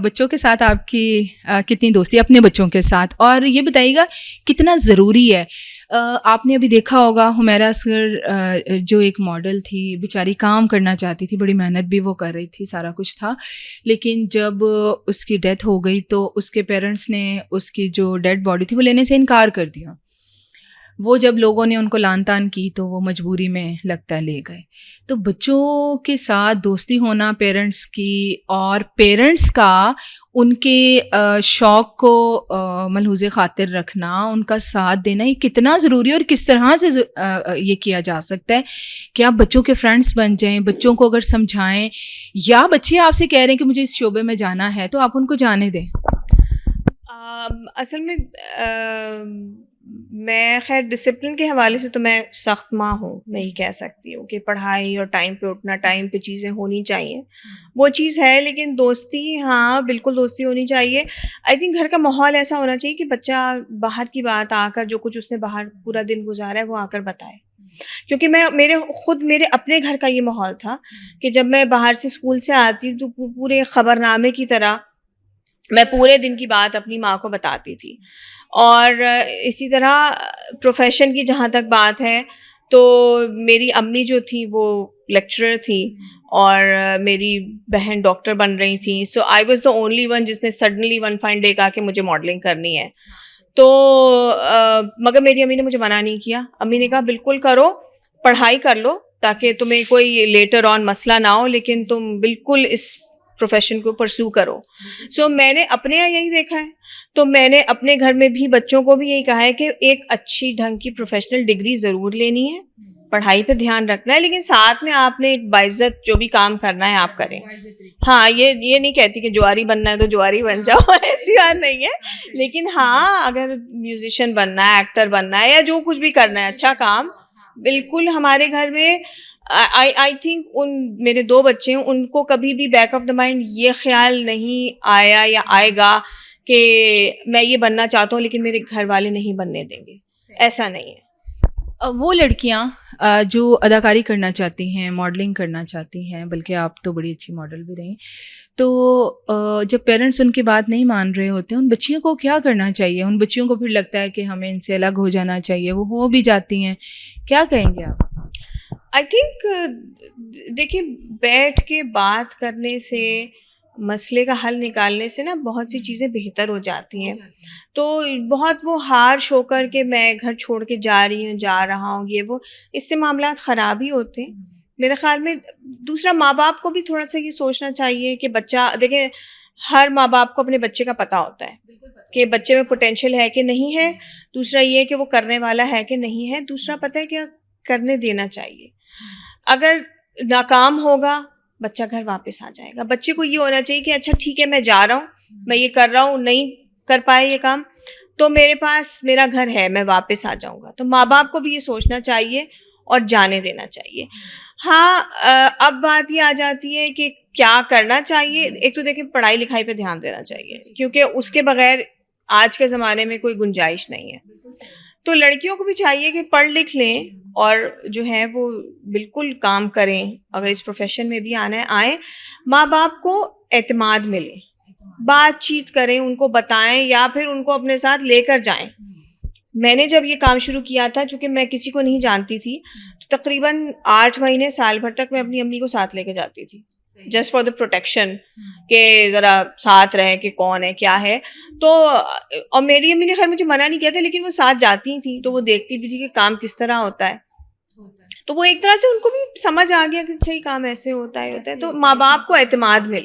بچوں کے ساتھ آپ کی کتنی دوستی اپنے بچوں کے ساتھ, اور یہ بتائیے گا کتنا ضروری ہے. آپ نے ابھی دیکھا ہوگا حمیرہ اصغر جو ایک ماڈل تھی, بیچاری کام کرنا چاہتی تھی, بڑی محنت بھی وہ کر رہی تھی, سارا کچھ تھا, لیکن جب اس کی ڈیتھ ہو گئی تو اس کے پیرنٹس نے اس کی جو ڈیڈ باڈی تھی وہ لینے سے انکار کر دیا. وہ جب لوگوں نے ان کو لان تان کی تو وہ مجبوری میں لگتا ہے لے گئے. تو بچوں کے ساتھ دوستی ہونا پیرنٹس کی, اور پیرنٹس کا ان کے شوق کو ملحوظ خاطر رکھنا, ان کا ساتھ دینا, یہ کتنا ضروری ہے اور کس طرح سے یہ کیا جا سکتا ہے کہ آپ بچوں کے فرینڈس بن جائیں, بچوں کو اگر سمجھائیں, یا بچے آپ سے کہہ رہے ہیں کہ مجھے اس شعبے میں جانا ہے تو آپ ان کو جانے دیں. اصل میں خیر ڈسپلن کے حوالے سے تو میں سخت ماں ہوں, میں یہ کہہ سکتی ہوں کہ پڑھائی اور ٹائم پہ اٹھنا, ٹائم پہ چیزیں ہونی چاہیے, وہ چیز ہے. لیکن دوستی, ہاں بالکل دوستی ہونی چاہیے. آئی تھنک گھر کا ماحول ایسا ہونا چاہیے کہ بچہ باہر کی بات آ کر, جو کچھ اس نے باہر پورا دن گزارا ہے وہ آ کر بتائے. کیونکہ میرے اپنے گھر کا یہ ماحول تھا کہ جب میں باہر سے اسکول سے آتی تو پورے خبرنامے کی طرح میں پورے دن کی بات اپنی ماں کو بتاتی تھی. اور اسی طرح پروفیشن کی جہاں تک بات ہے تو میری امی جو تھی وہ لیکچرر تھی اور میری بہن ڈاکٹر بن رہی تھی. So I was the only one جس نے سڈنلی ون فائن ڈے کہا کہ مجھے ماڈلنگ کرنی ہے. تو مگر میری امی نے مجھے منع نہیں کیا. امی نے کہا بالکل کرو, پڑھائی کر لو تاکہ تمہیں کوئی لیٹر آن مسئلہ نہ ہو, لیکن تم بالکل اس پروفیشن کو پرسو کرو. سو میں نے اپنے یہاں یہی دیکھا ہے, تو میں نے اپنے گھر میں بھی بچوں کو بھی یہی کہا ہے کہ ایک اچھی ڈھنگ کی پروفیشنل ڈگری ضرور لینی ہے, پڑھائی پہ دھیان رکھنا ہے, لیکن ساتھ میں آپ نے ایک باعزت جو بھی کام کرنا ہے آپ کریں. ہاں یہ نہیں کہتی کہ جواری بننا ہے تو جواری بن جاؤ, ایسی بات نہیں ہے. لیکن ہاں اگر میوزیشین بننا ہے, ایکٹر بننا ہے, یا جو کچھ بھی کرنا ہے اچھا کام, بالکل. ہمارے گھر میں آئی تھنک میرے 2 بچے ہیں, ان کو کبھی بھی بیک آف دا مائنڈ یہ خیال نہیں آیا یا آئے گا کہ میں یہ بننا چاہتا ہوں لیکن میرے گھر والے نہیں بننے دیں گے, ایسا نہیں ہے. وہ لڑکیاں جو اداکاری کرنا چاہتی ہیں, ماڈلنگ کرنا چاہتی ہیں, بلکہ آپ تو بڑی اچھی ماڈل بھی رہیں, تو جب پیرنٹس ان کی بات نہیں مان رہے ہوتے, ان بچیوں کو کیا کرنا چاہیے؟ ان بچیوں کو پھر لگتا ہے کہ ہمیں ان سے الگ ہو جانا چاہیے, وہ ہو بھی جاتی ہیں, کیا کہیں گے آپ؟ آئی تھنک دیکھیے, بیٹھ کے بات کرنے سے, مسئلے کا حل نکالنے سے نا بہت سی چیزیں بہتر ہو جاتی ہیں. تو بہت وہ ہارش ہو کر کہ میں گھر چھوڑ کے جا رہی ہوں, جا رہا ہوں, یہ وہ, اس سے معاملات خراب ہی ہوتے ہیں میرے خیال میں. دوسرا, ماں باپ کو بھی تھوڑا سا یہ سوچنا چاہیے کہ بچہ, دیکھیں ہر ماں باپ کو اپنے بچے کا پتہ ہوتا ہے کہ بچے میں پوٹینشیل ہے کہ نہیں ہے. دوسرا یہ کہ وہ کرنے والا ہے کہ نہیں ہے. دوسرا پتہ ہے کیا, کرنے دینا چاہیے. اگر ناکام ہوگا بچہ گھر واپس آ جائے گا. بچے کو یہ ہونا چاہیے کہ اچھا ٹھیک ہے, میں جا رہا ہوں, میں یہ کر رہا ہوں, نہیں کر پائے یہ کام تو میرے پاس میرا گھر ہے, میں واپس آ جاؤں گا. تو ماں باپ کو بھی یہ سوچنا چاہیے اور جانے دینا چاہیے. ہاں اب بات یہ آ جاتی ہے کہ کیا کرنا چاہیے. ایک تو دیکھیں پڑھائی لکھائی پہ دھیان دینا چاہیے, کیونکہ اس کے بغیر آج کے زمانے میں کوئی گنجائش نہیں ہے. تو لڑکیوں کو بھی چاہیے کہ پڑھ لکھ لیں اور جو ہے وہ بالکل کام کریں. اگر اس پروفیشن میں بھی آنا ہے آئیں. ماں باپ کو اعتماد ملے, بات چیت کریں, ان کو بتائیں یا پھر ان کو اپنے ساتھ لے کر جائیں. میں نے جب یہ کام شروع کیا تھا, چونکہ میں کسی کو نہیں جانتی تھی, تو تقریباً 8 مہینے سال بھر تک میں اپنی امی کو ساتھ لے کے جاتی تھی, جسٹ فار دا پروٹیکشن, کہ ذرا ساتھ رہیں کہ کون ہے کیا ہے. تو اور میری امی نے خیر مجھے منع نہیں کیا تھا, لیکن وہ ساتھ جاتی تھیں تو وہ دیکھتی بھی تھی کہ کام کس طرح ہوتا ہے. تو وہ ایک طرح سے ان کو بھی سمجھ آ گیا کہ اچھا یہ کام ایسے ہوتا ہے. تو ماں باپ کو اعتماد ملے.